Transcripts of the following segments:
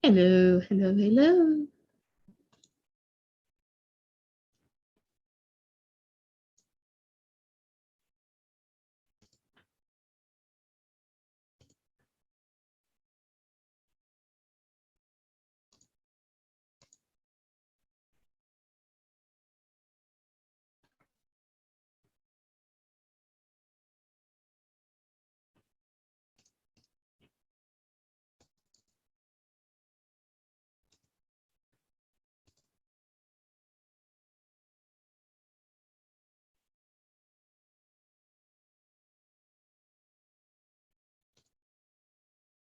Hello, hello, hello.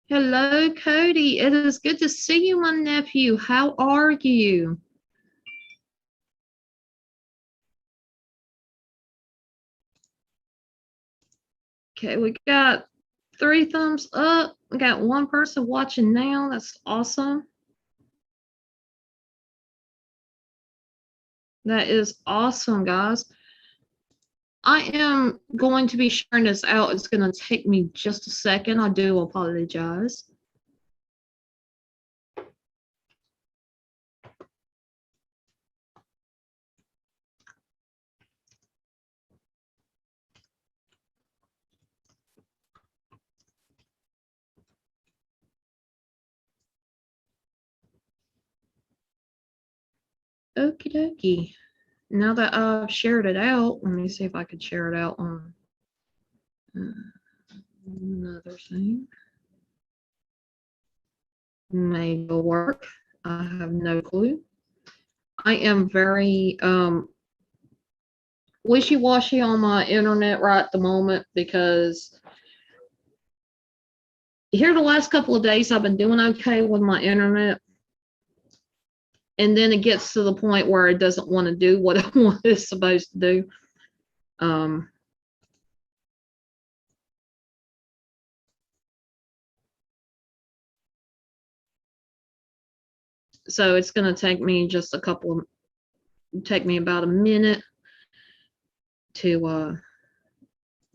Hello, Cody. It is good to see you, my nephew. How are you? Okay, we got 3 thumbs up. We got 1 person watching now. That's awesome. That is awesome, guys. I am going to be sharing this out. It's going to take me just a second. I do apologize. Okie dokie. Now that I've shared it out, let me see if I could share it out on another thing. Maybe it'll work. I have no clue. I am very wishy-washy on my internet right at the moment because here the last couple of days I've been doing okay with my internet. And then it gets to the point where it doesn't want to do what it's supposed to do. So it's going to take me just take me about a minute to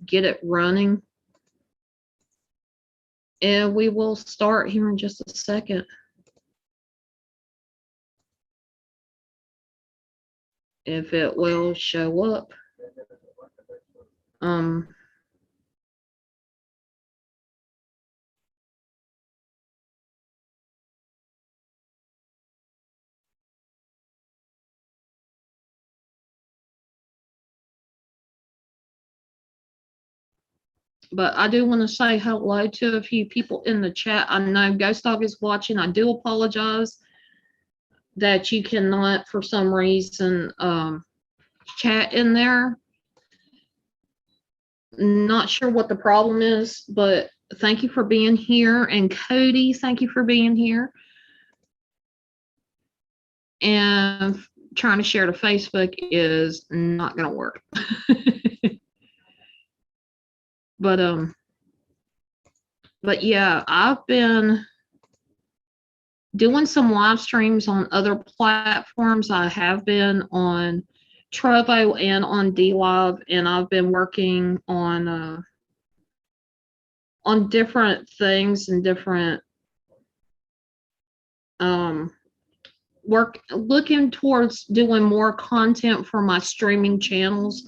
get it running. And we will start here in just a second. If it will show up. But I do want to say hello to a few people in the chat. I know Ghost Dog is watching. I do apologize that you cannot, for some reason, chat in there. Not sure what the problem is, but thank you for being here. And Cody, thank you for being here. And trying to share to Facebook is not going to work. But yeah, I've been doing some live streams on other platforms. I have been on Trovo and on DLive, and I've been working on different things and different looking towards doing more content for my streaming channels,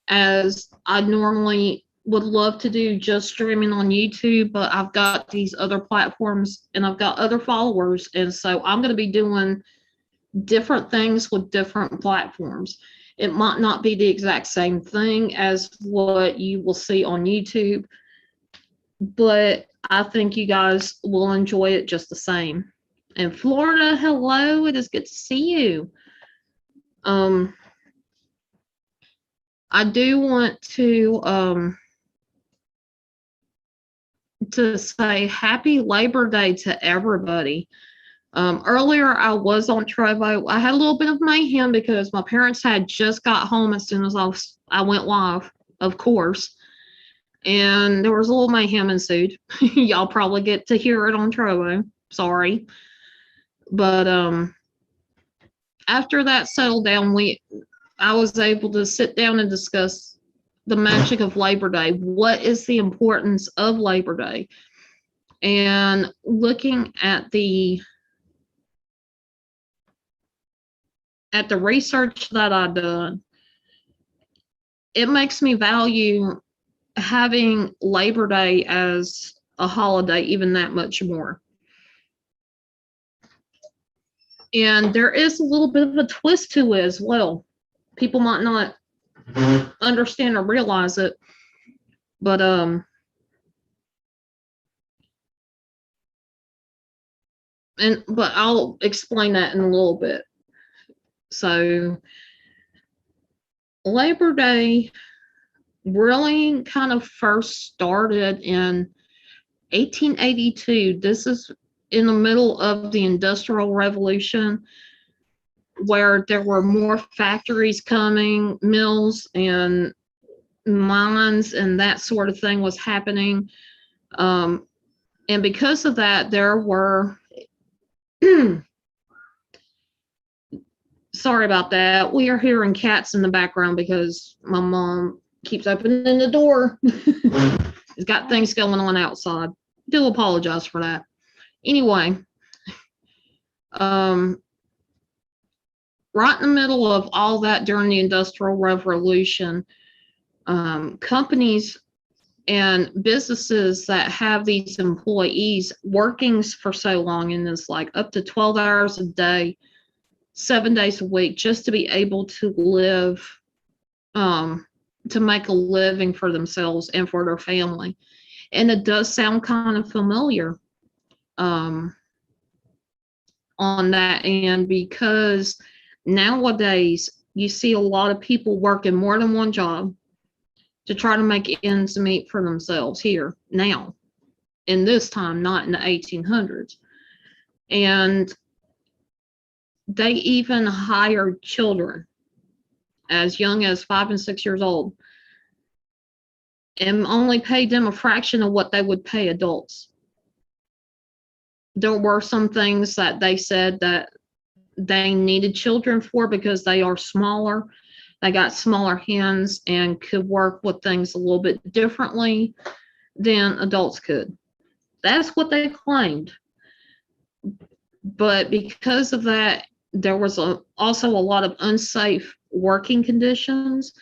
as I normally would love to do just streaming on YouTube, but I've got these other platforms and I've got other followers, and so I'm going to be doing different things with different platforms. It might not be the exact same thing as what you will see on YouTube, but I think you guys will enjoy it just the same. And Florida, hello, it is good to see you. I do want to say happy Labor Day to everybody. Earlier I was on Trovo. I had a little bit of mayhem because my parents had just got home as soon as I went live, of course. And there was a little mayhem ensued. Y'all probably get to hear it on Trovo. Sorry. But after that settled down, I was able to sit down and discuss the magic of Labor Day. What is the importance of Labor Day? And looking at the research that I've done, it makes me value having Labor Day as a holiday even that much more. And there is a little bit of a twist to it as well. People might not understand or realize it, but I'll explain that in a little bit. So Labor Day really kind of first started in 1882. This is in the middle of the Industrial Revolution, where there were more factories coming, mills and mines, and that sort of thing was happening. And because of that, there were sorry about that. We are hearing cats in the background because my mom keeps opening the door. It's got things going on outside. Do apologize for that. Anyway, right in the middle of all that during the Industrial Revolution, companies and businesses that have these employees working for so long in this, like up to 12 hours a day, 7 days a week, just to be able to live, to make a living for themselves and for their family. And it does sound kind of familiar on that end, because nowadays you see a lot of people working more than one job to try to make ends meet for themselves here now, in this time, not in the 1800s. And they even hired children as young as 5 and 6 years old and only paid them a fraction of what they would pay adults. There were some things that they said that they needed children for because they are smaller. They got smaller hands and could work with things a little bit differently than adults could. That's what they claimed. But because of that, there was also a lot of unsafe working conditions.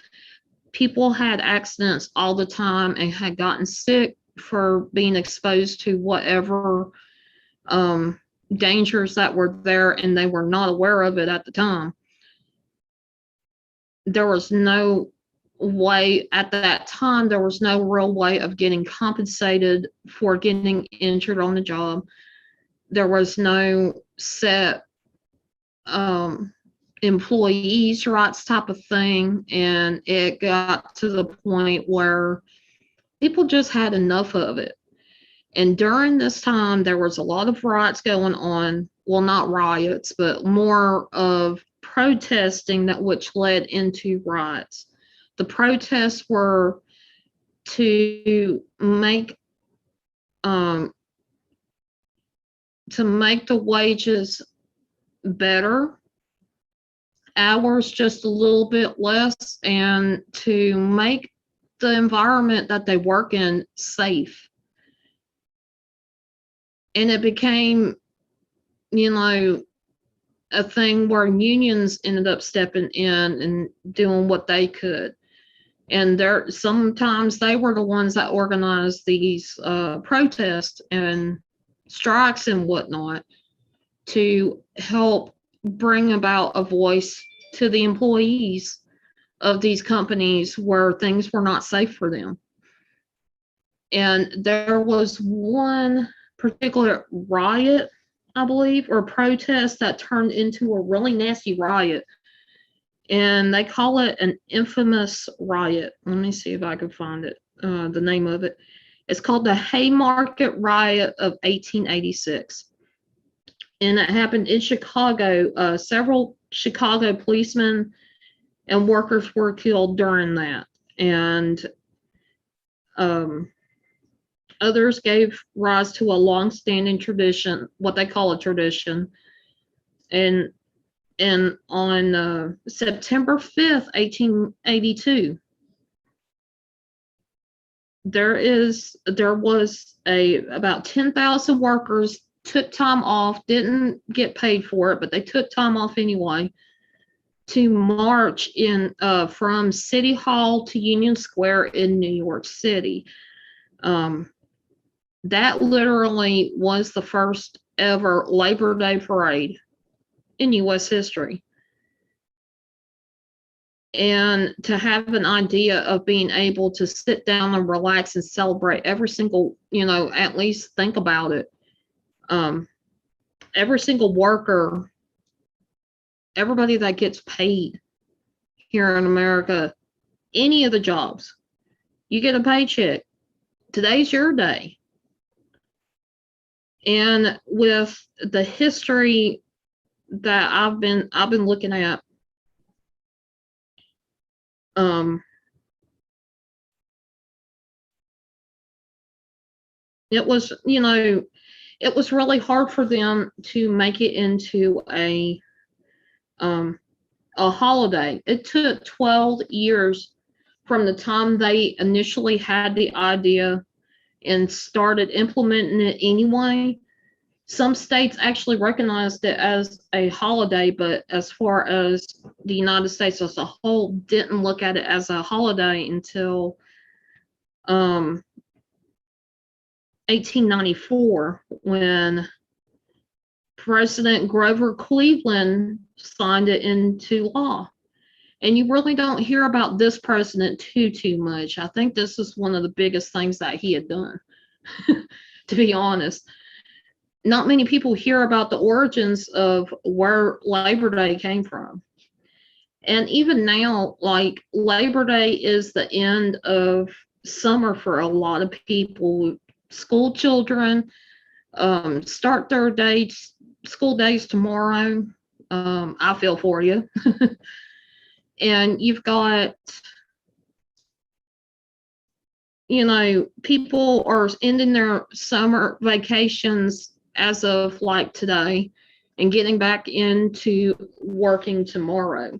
People had accidents all the time and had gotten sick for being exposed to whatever dangers that were there, and they were not aware of it at the time. There was no way at that time, there was no real way of getting compensated for getting injured on the job. There was no set employees' rights type of thing, and it got to the point where people just had enough of it. And during this time, there was a lot of riots going on. Well, not riots, but more of protesting, that which led into riots. The protests were to make the wages better, hours just a little bit less, and to make the environment that they work in safe. And it became, a thing where unions ended up stepping in and doing what they could. And sometimes they were the ones that organized these protests and strikes and whatnot to help bring about a voice to the employees of these companies where things were not safe for them. And there was one particular riot, I believe, or protest that turned into a really nasty riot. And they call it an infamous riot. Let me see if I can find it, the name of it. It's called the Haymarket Riot of 1886. And it happened in Chicago. Several Chicago policemen and workers were killed during that. And others gave rise to a long-standing tradition, what they call a tradition. And on September 5th, 1882, there was about 10,000 workers took time off, didn't get paid for it, but they took time off anyway to march in from City Hall to Union Square in New York City. That literally was the first ever Labor Day parade in U.S. history. And to have an idea of being able to sit down and relax and celebrate every single, at least think about it. Every single worker, everybody that gets paid here in America, any of the jobs, you get a paycheck. Today's your day. And with the history that I've been looking at, it was, it was really hard for them to make it into a holiday. It took 12 years from the time they initially had the idea and started implementing it anyway. Some states actually recognized it as a holiday, but as far as the United States as a whole, didn't look at it as a holiday until 1894, when President Grover Cleveland signed it into law. And you really don't hear about this president too much. I think this is one of the biggest things that he had done, to be honest. Not many people hear about the origins of where Labor Day came from. And even now, like, Labor Day is the end of summer for a lot of people. School children start their school days tomorrow. I feel for you. And you've got, people are ending their summer vacations as of like today and getting back into working tomorrow.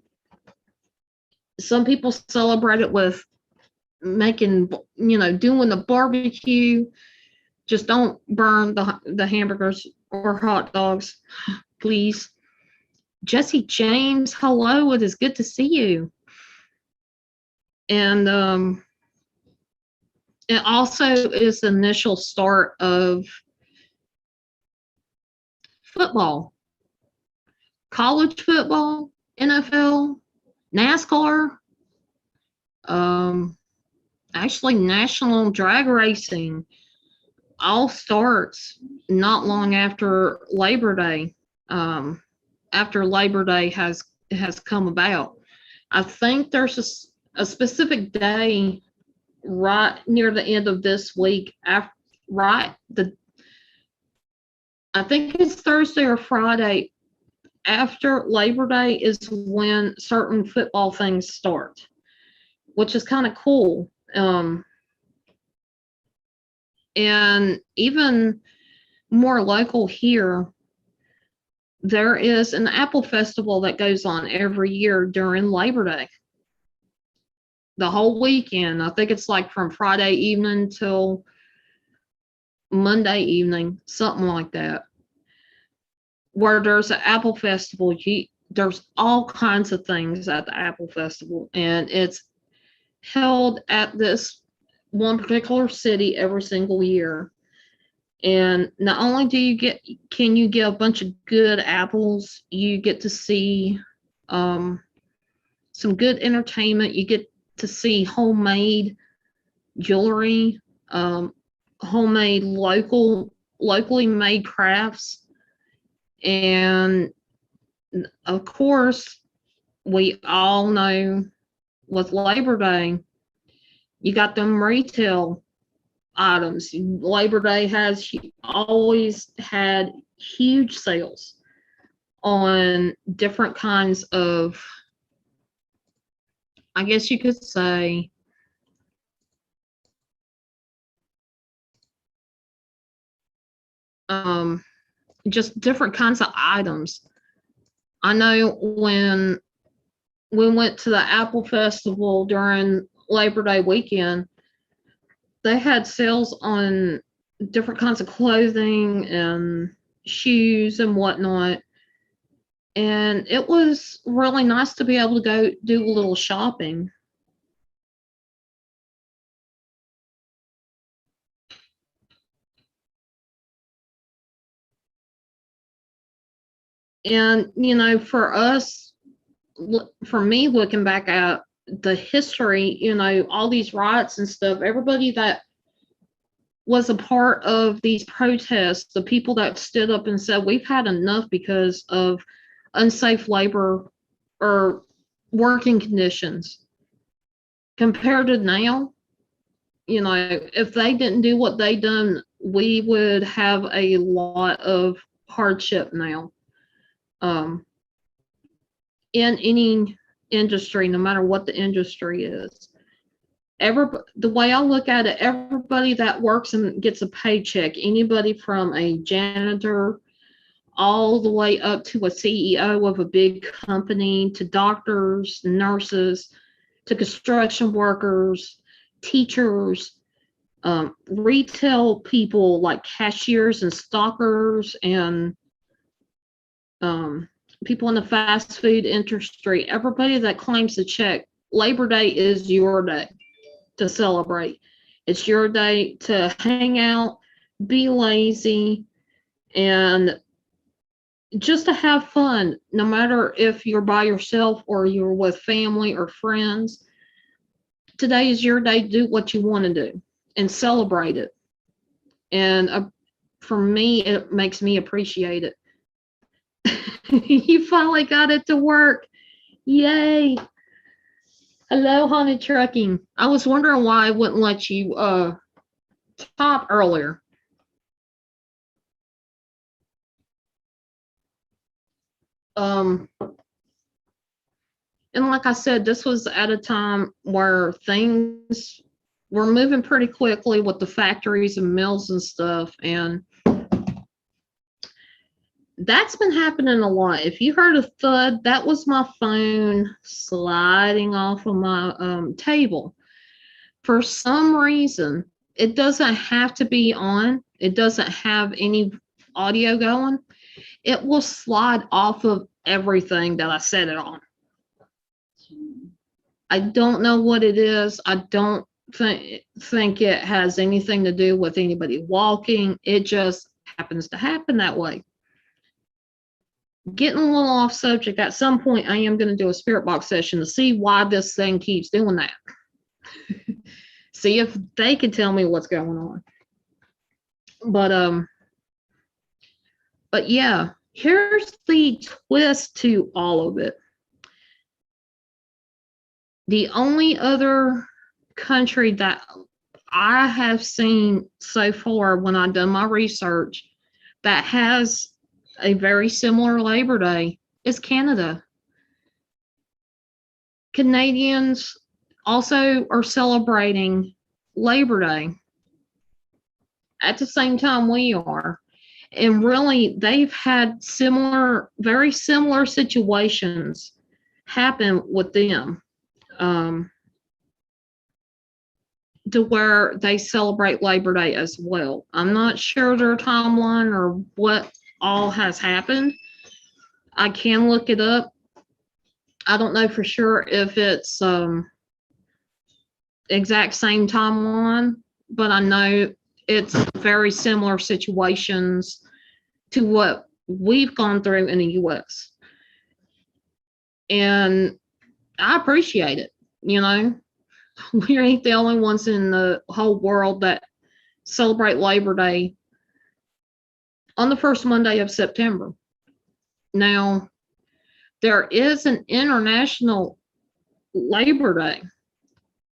Some people celebrate it with making, doing the barbecue. Just don't burn the hamburgers or hot dogs, please. Jesse James, hello, it is good to see you. And it also is the initial start of football, college football, NFL, NASCAR, actually national drag racing, all starts not long after Labor Day. After Labor Day has come about. I think there's a specific day right near the end of this week, I think it's Thursday or Friday after Labor Day is when certain football things start, which is kind of cool. And even more local here, there is an apple festival that goes on every year during Labor Day. The whole weekend. I think it's like from Friday evening till Monday evening, something like that. Where there's an apple festival, there's all kinds of things at the apple festival, and it's held at this one particular city every single year. And not only can you get a bunch of good apples, you get to see some good entertainment. You get to see homemade jewelry, homemade locally made crafts. And of course, we all know with Labor Day, you got them retail items. Labor Day has always had huge sales on different kinds of, I guess you could say, just different kinds of items. I know when we went to the Apple Festival during Labor Day weekend, they had sales on different kinds of clothing and shoes and whatnot. And it was really nice to be able to go do a little shopping. And, you know, for us, for me, looking back at the history, you know, all these riots and stuff, everybody that was a part of these protests, the people that stood up and said, we've had enough because of unsafe labor or working conditions. Compared to now, you know, if they didn't do what they done, we would have a lot of hardship now. In any industry, no matter what the industry is. The way I look at it, everybody that works and gets a paycheck, anybody from a janitor all the way up to a CEO of a big company, to doctors, nurses, to construction workers, teachers, retail people like cashiers and stockers, and people in the fast food industry, everybody that claims a check, Labor Day is your day to celebrate. It's your day to hang out, be lazy, and just to have fun, no matter if you're by yourself or you're with family or friends. Today is your day to do what you want to do and celebrate it. And for me, it makes me appreciate it. You finally got it to work. Yay. Hello, Haunted Trucking. I was wondering why I wouldn't let you top earlier. And like I said, this was at a time where things were moving pretty quickly with the factories and mills and stuff, and that's been happening a lot. If you heard a thud, that was my phone sliding off of my table. For some reason, it doesn't have to be on. It doesn't have any audio going. It will slide off of everything that I set it on. I don't know what it is. I don't think it has anything to do with anybody walking. It just happens to happen that way. Getting a little off subject, at some point I am going to do a spirit box session to see why this thing keeps doing that. See if they can tell me what's going on. But yeah, here's the twist to all of it. The only other country that I have seen so far when I've done my research that has a very similar Labor Day is Canada. Canadians also are celebrating Labor Day at the same time we are. And really, they've had very similar situations happen with them, to where they celebrate Labor Day as well. I'm not sure their timeline or what all has happened. I can look it up. I don't know for sure if it's exact same timeline, but I know it's very similar situations to what we've gone through in the US. And I appreciate it. You know, we ain't the only ones in the whole world that celebrate Labor Day on the first Monday of September. Now, there is an international Labor Day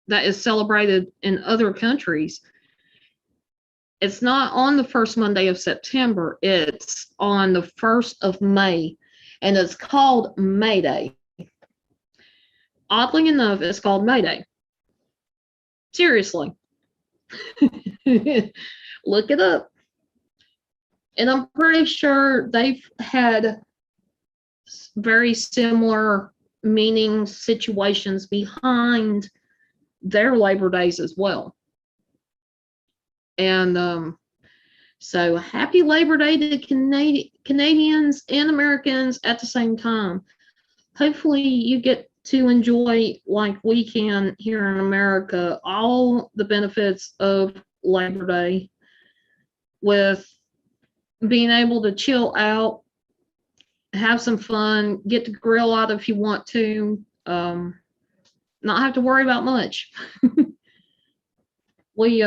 that is celebrated in other countries. It's not on the first Monday of September. It's on the 1st of May, and it's called May Day. Oddly enough, it's called May Day. Seriously. Look it up. And I'm pretty sure they've had very similar meaning situations behind their Labor Days as well. And so happy Labor Day to Canadians and Americans at the same time. Hopefully you get to enjoy, like we can here in America, all the benefits of Labor Day, with being able to chill out, have some fun, get to grill out if you want to, not have to worry about much. We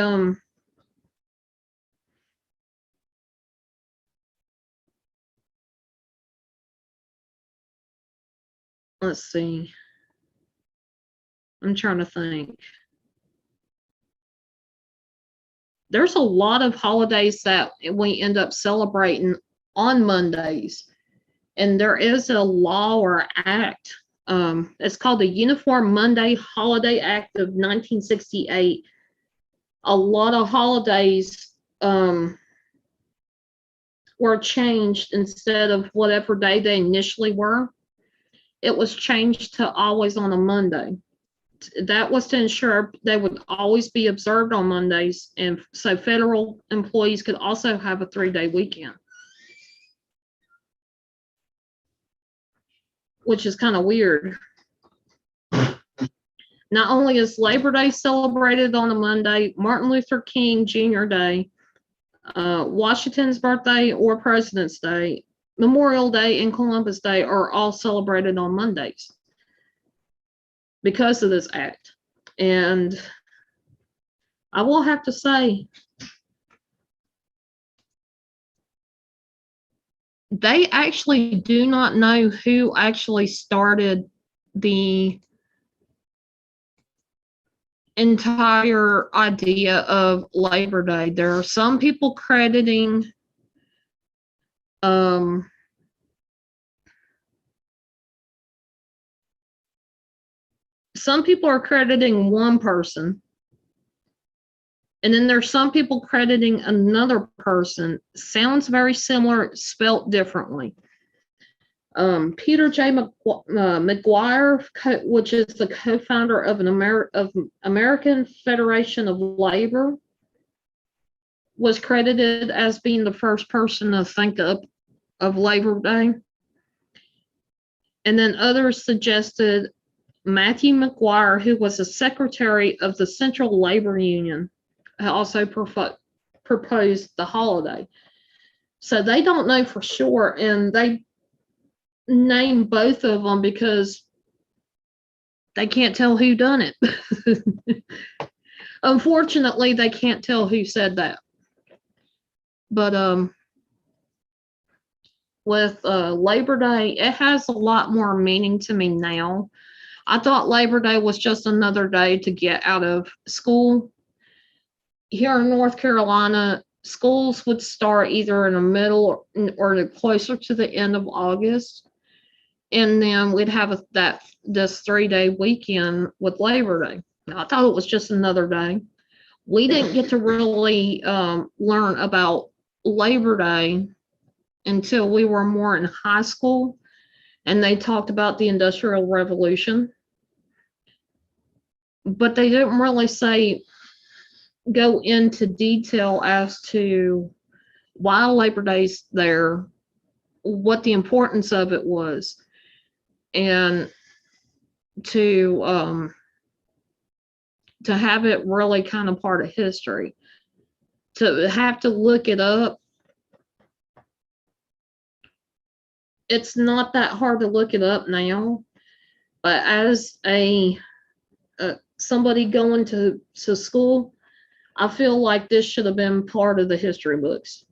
let's see. I'm trying to think. There's a lot of holidays that we end up celebrating on Mondays. And there is a law or act. It's called the Uniform Monday Holiday Act of 1968. A lot of holidays were changed. Instead of whatever day they initially were, it was changed to always on a Monday. That was to ensure they would always be observed on Mondays, and so federal employees could also have a 3-day weekend, which is kind of weird. Not only is Labor Day celebrated on a Monday, Martin Luther King Jr. Day, Washington's birthday or President's Day, Memorial Day, and Columbus Day are all celebrated on Mondays because of this act. And I will have to say, they actually do not know who actually started the entire idea of Labor Day. There are some people crediting some people are crediting one person, and then there's some people crediting another person. Sounds very similar, spelt differently. Peter J. McGuire, which is the co-founder of American Federation of Labor, was credited as being the first person to think of Labor Day. And then others suggested Matthew McGuire, who was the secretary of the Central Labor Union, also proposed the holiday. So they don't know for sure, and they name both of them because they can't tell who done it. Unfortunately, they can't tell who said that. But with Labor Day, it has a lot more meaning to me now. I thought Labor Day was just another day to get out of school. Here in North Carolina, schools would start either in the middle or closer to the end of August. And then we'd have this 3-day weekend with Labor Day. Now, I thought it was just another day. We didn't get to really learn about Labor Day until we were more in high school, and they talked about the Industrial Revolution. But they didn't really go into detail as to why Labor Day's there, what the importance of it was, and to have it really kind of part of history. To have to look it up, it's not that hard to look it up now, but as somebody going to school, I feel like this should have been part of the history books,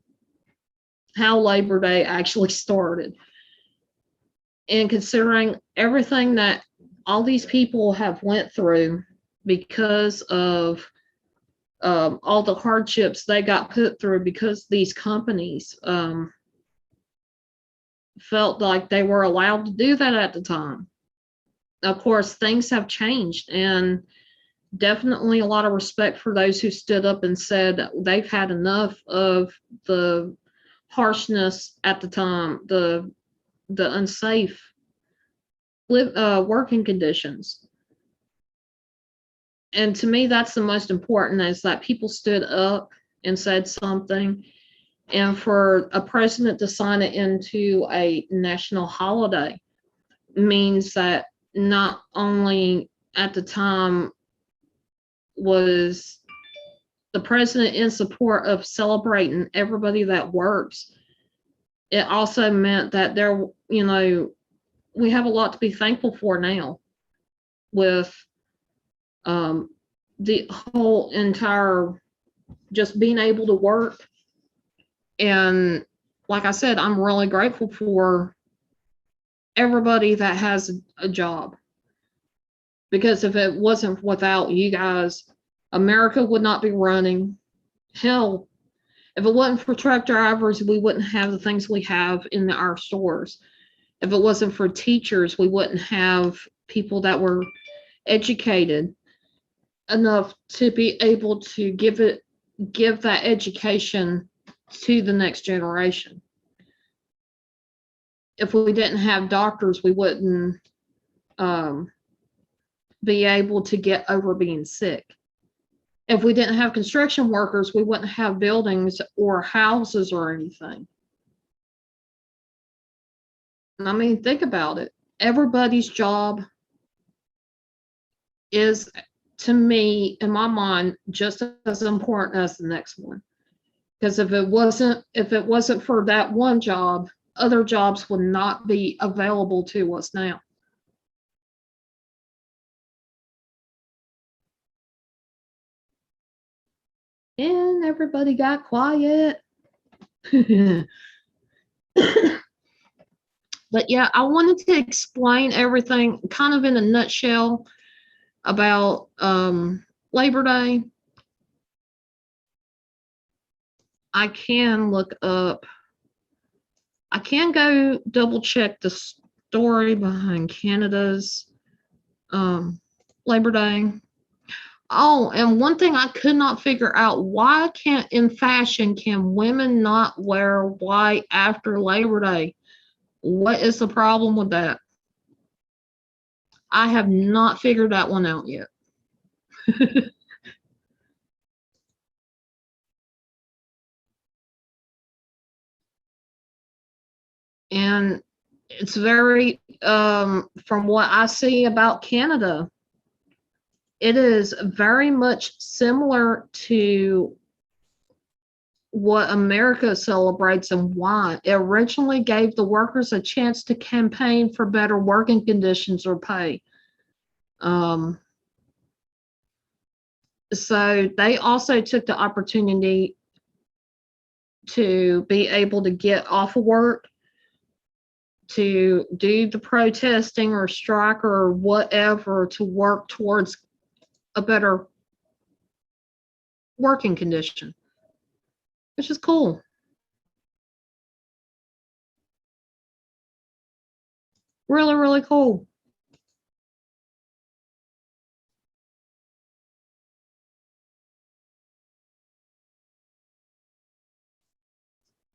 how Labor Day actually started. And considering everything that all these people have went through because of all the hardships they got put through, because these companies felt like they were allowed to do that at the time. Of course, things have changed, and definitely a lot of respect for those who stood up and said they've had enough of the harshness at the time, the unsafe working conditions. And to me, that's the most important, is that people stood up and said something. And for a president to sign it into a national holiday means that not only at the time was the president in support of celebrating everybody that works, it also meant that there, we have a lot to be thankful for now with the whole entire just being able to work. And like I said, I'm really grateful for everybody that has a job, because if it wasn't without you guys, America would not be running. Hell, if it wasn't for truck drivers, we wouldn't have the things we have in our stores. If it wasn't for teachers, we wouldn't have people that were educated enough to be able to give that education to the next generation. If we didn't have doctors, we wouldn't be able to get over being sick. If we didn't have construction workers, we wouldn't have buildings or houses or anything. I mean, think about it. Everybody's job is, to me, in my mind, just as important as the next one. Because if it wasn't for that one job, other jobs would not be available to us now. And everybody got quiet. But yeah, I wanted to explain everything kind of in a nutshell about Labor Day. I can go double check the story behind Canada's Labor Day. Oh, and one thing I could not figure out, why in fashion can women not wear white after Labor Day? What is the problem with that? I have not figured that one out yet. And it's very, from what I see about Canada, it is very much similar to what America celebrates and why. It originally gave the workers a chance to campaign for better working conditions or pay. So they also took the opportunity to be able to get off of work, to do the protesting or strike or whatever, to work towards a better working condition, which is cool. Really, really cool.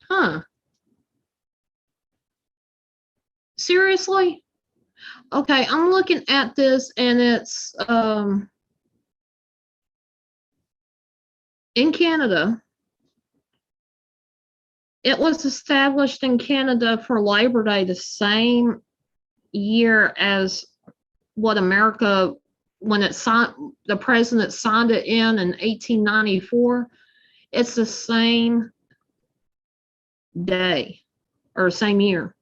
Huh. Seriously? Okay, I'm looking at this and it's in Canada. It was established in Canada for Labor Day the same year as what America, when it signed, the president signed it in 1894. It's the same day or same year.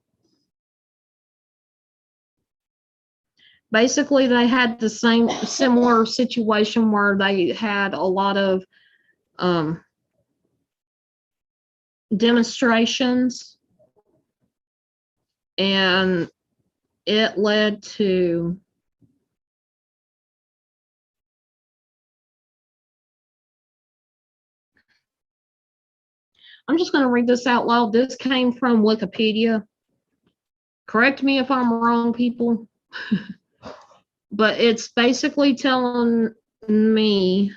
Basically, they had the same similar situation where they had a lot of demonstrations, and it led to I'm just going to read this out loud. This came from Wikipedia. Correct me if I'm wrong, people. But it's basically telling me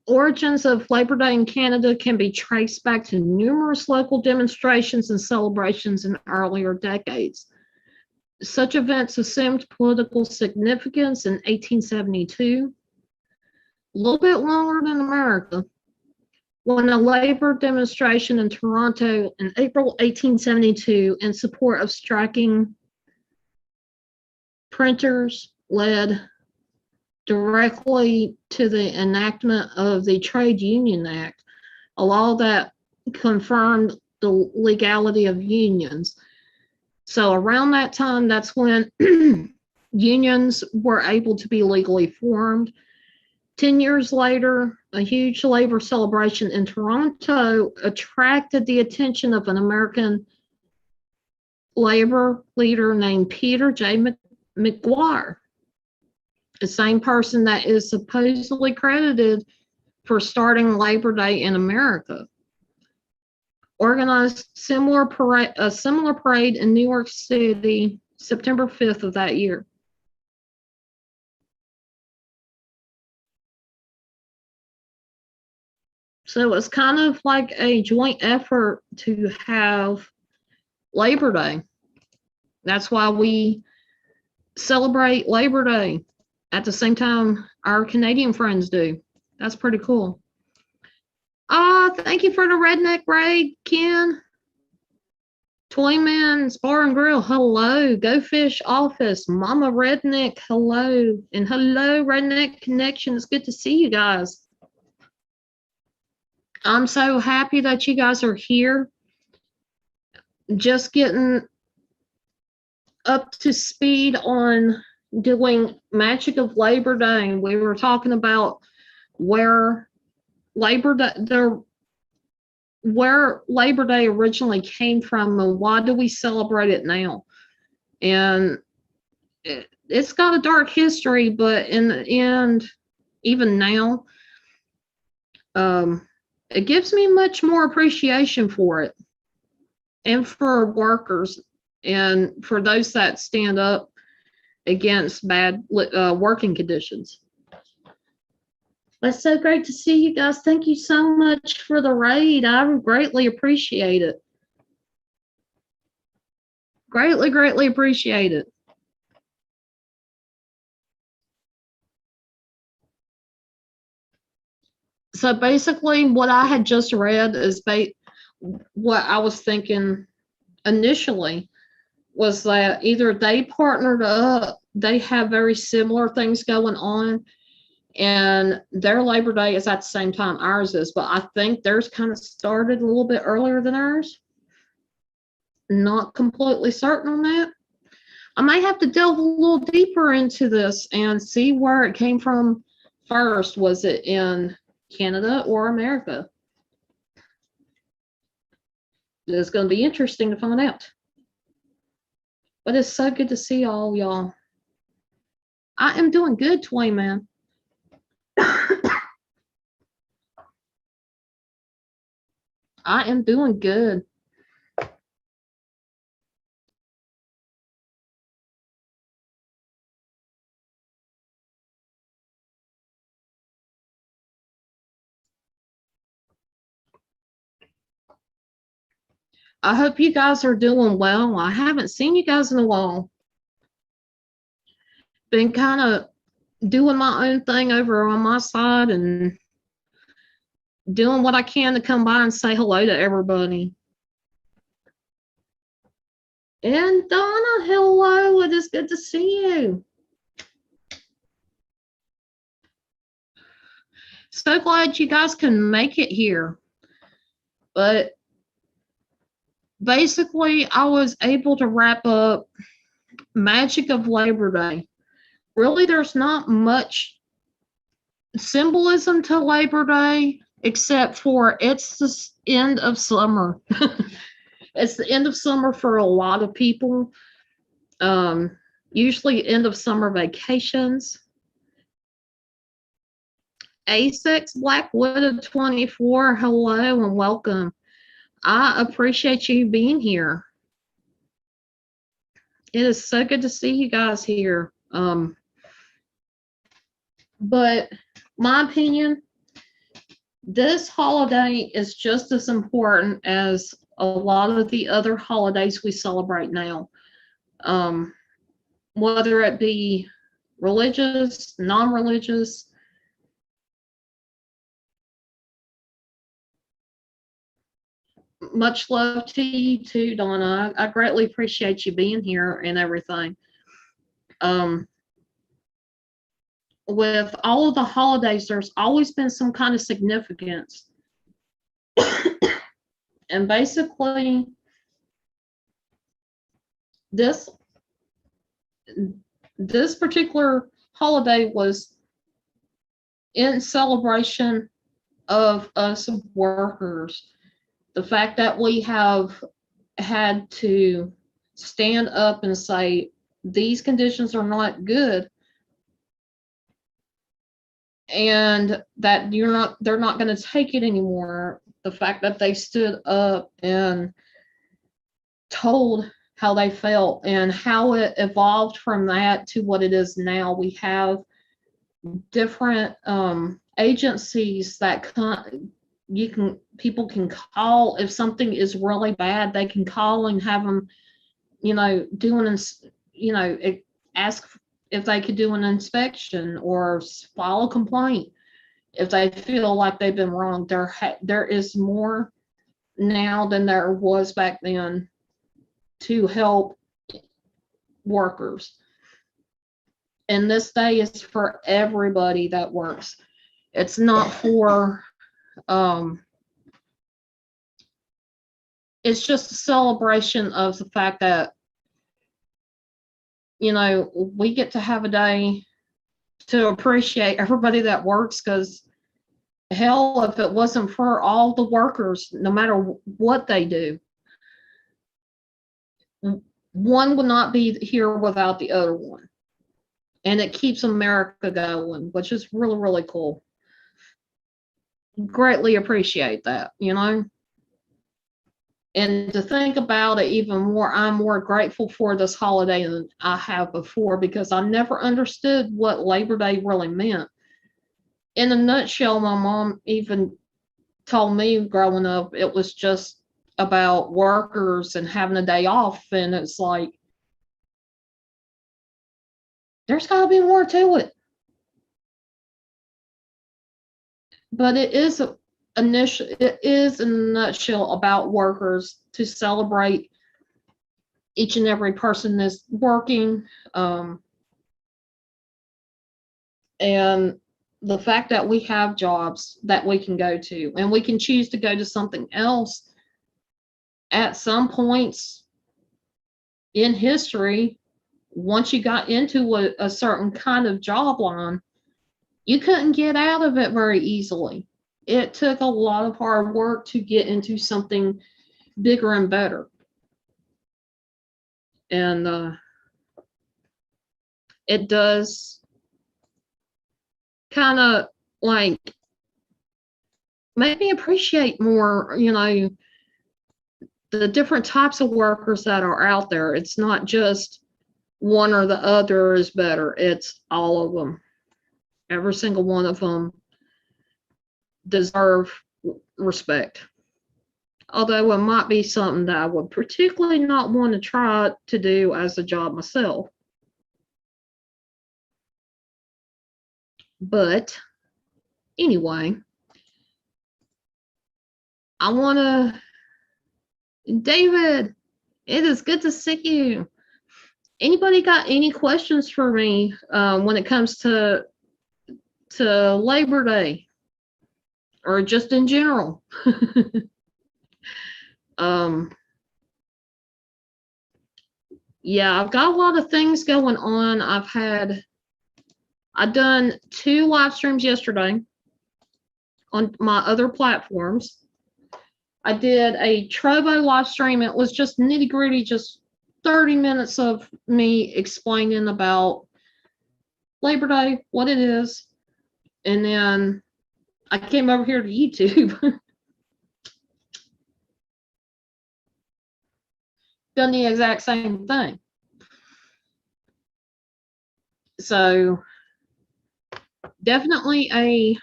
origins of Labor Day in Canada can be traced back to numerous local demonstrations and celebrations in earlier decades. Such events assumed political significance in 1872. a little bit longer than America, when a labor demonstration in Toronto in April 1872 in support of striking printers led directly to the enactment of the Trade Union Act, a law that confirmed the legality of unions. So around that time, that's when unions were able to be legally formed. 10 years later, a huge labor celebration in Toronto attracted the attention of an American labor leader named Peter J. McGuire, the same person that is supposedly credited for starting Labor Day in America. Organized a similar parade in New York City, September 5th of that year. So it's kind of like a joint effort to have Labor Day. That's why we celebrate Labor Day at the same time our Canadian friends do. That's pretty cool. Thank you for the redneck raid, Ken. Toyman's Bar and Grill, hello. Go Fish Office, Mama Redneck, hello. And hello, Redneck Connection. It's good to see you guys. I'm so happy that you guys are here. Just getting up to speed on doing Magic of Labor Day. We were talking about where Labor Day originally came from and why do we celebrate it now. And it's got a dark history, but in the end, even now, it gives me much more appreciation for it and for workers and for those that stand up against bad working conditions. It's so great to see you guys. Thank you so much for the raid. I greatly appreciate it. Greatly, greatly appreciate it. So basically what I had just read is what I was thinking initially was that either they partnered up, they have very similar things going on, and their Labor Day is at the same time ours is, but I think theirs kind of started a little bit earlier than ours. Not completely certain on that. I might have to delve a little deeper into this and see where it came from first. Was it in Canada or America? It's going to be interesting to find out. But it's so good to see all y'all. I am doing good, Toy Man. I am doing good. I hope you guys are doing well. I haven't seen you guys in a while. Been kind of doing my own thing over on my side and doing what I can to come by and say hello to everybody. And Donna, hello. It is good to see you. So glad you guys can make it here. But basically, I was able to wrap up Magic of Labor Day. Really, there's not much symbolism to Labor Day, except for it's the end of summer. It's the end of summer for a lot of people. Usually end of summer vacations. A6 Blackwood 24, hello and welcome. I appreciate you being here. It is so good to see you guys here. But my opinion, this holiday is just as important as a lot of the other holidays we celebrate now. Whether it be religious, non-religious, Much love to you too, Donna. I greatly appreciate you being here and everything. Um, with all of the holidays, there's always been some kind of significance. And basically, this this particular holiday was in celebration of us workers. The fact that we have had to stand up and say these conditions are not good, and that they're not going to take it anymore. The fact that they stood up and told how they felt and how it evolved from that to what it is now. We have different agencies that people can call if something is really bad. They can call and have them, ask if they could do an inspection or file a complaint if they feel like they've been wrong. There is more now than there was back then to help workers. And this day is for everybody that works. It's not for, it's just a celebration of the fact that, we get to have a day to appreciate everybody that works, because hell, if it wasn't for all the workers, no matter what they do, one would not be here without the other one. And it keeps America going, which is really, really cool. Greatly appreciate that, And to think about it even more, I'm more grateful for this holiday than I have before, because I never understood what Labor Day really meant. In a nutshell, my mom even told me growing up, it was just about workers and having a day off. And it's like, there's got to be more to it. But it is in a nutshell about workers, to celebrate each and every person that's working, and the fact that we have jobs that we can go to, and we can choose to go to something else. At some points in history, once you got into a certain kind of job line, you couldn't get out of it very easily. It took a lot of hard work to get into something bigger and better. And it does kind of like make me appreciate more, the different types of workers that are out there. It's not just one or the other is better. It's all of them. Every single one of them deserve respect. Although it might be something that I would particularly not want to try to do as a job myself. But anyway, I want to, David, it is good to see you. Anybody got any questions for me when it comes to Labor Day, or just in general? Yeah, I've got a lot of things going on. I've done 2 live streams yesterday on my other platforms. I did a Trovo live stream. It was just nitty gritty, just 30 minutes of me explaining about Labor Day, what it is. And then I came over here to YouTube. Done the exact same thing. So definitely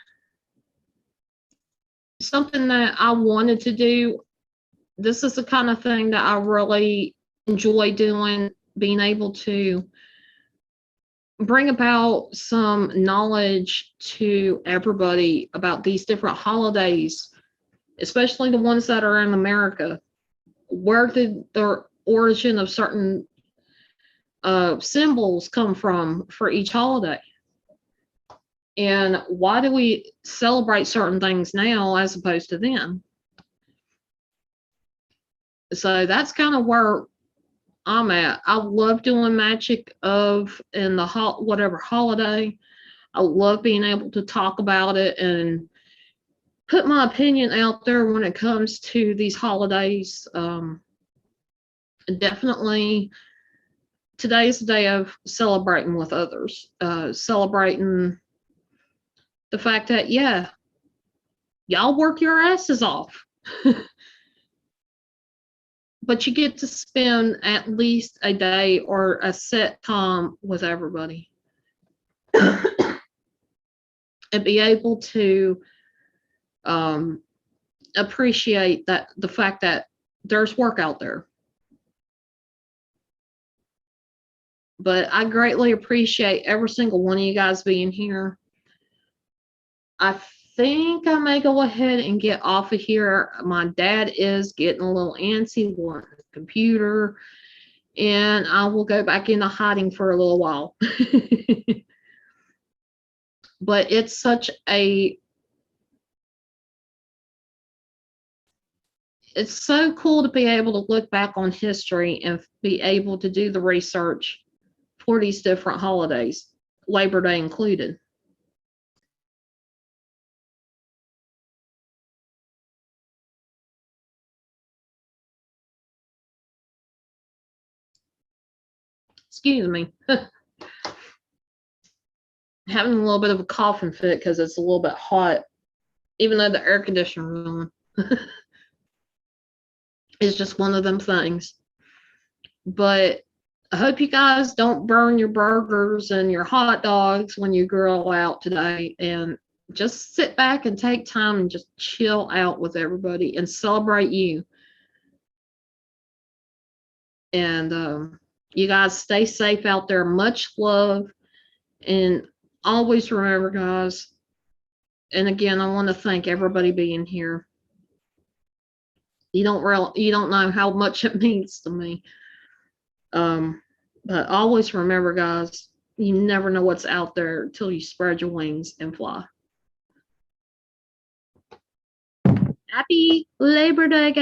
something that I wanted to do. This is the kind of thing that I really enjoy doing, being able to bring about some knowledge to everybody about these different holidays especially the ones that are in America. Where did the origin of certain symbols come from for each holiday? And why do we celebrate certain things now as opposed to then? So that's kind of where I'm at. I love doing magic of in the whatever holiday. I love being able to talk about it and put my opinion out there when it comes to these holidays. Definitely, today's the day of celebrating with others, celebrating the fact that, yeah, y'all work your asses off, but you get to spend at least a day or a set time with everybody and be able to appreciate that the fact that there's work out there. But I greatly appreciate every single one of you guys being here. I think I may go ahead and get off of here. My dad is getting a little antsy on the computer, and I will go back into hiding for a little while. But it's so cool to be able to look back on history and be able to do the research for these different holidays, Labor Day included. Excuse me. Having a little bit of a coughing fit because it's a little bit hot, even though the air conditioner is on. It's just one of them things. But I hope you guys don't burn your burgers and your hot dogs when you grill out today, and just sit back and take time and just chill out with everybody and celebrate you. And you guys stay safe out there. Much love. And always remember, guys, and again, I want to thank everybody being here. You don't know how much it means to me. But always remember, guys, you never know what's out there until you spread your wings and fly. Happy Labor Day, guys.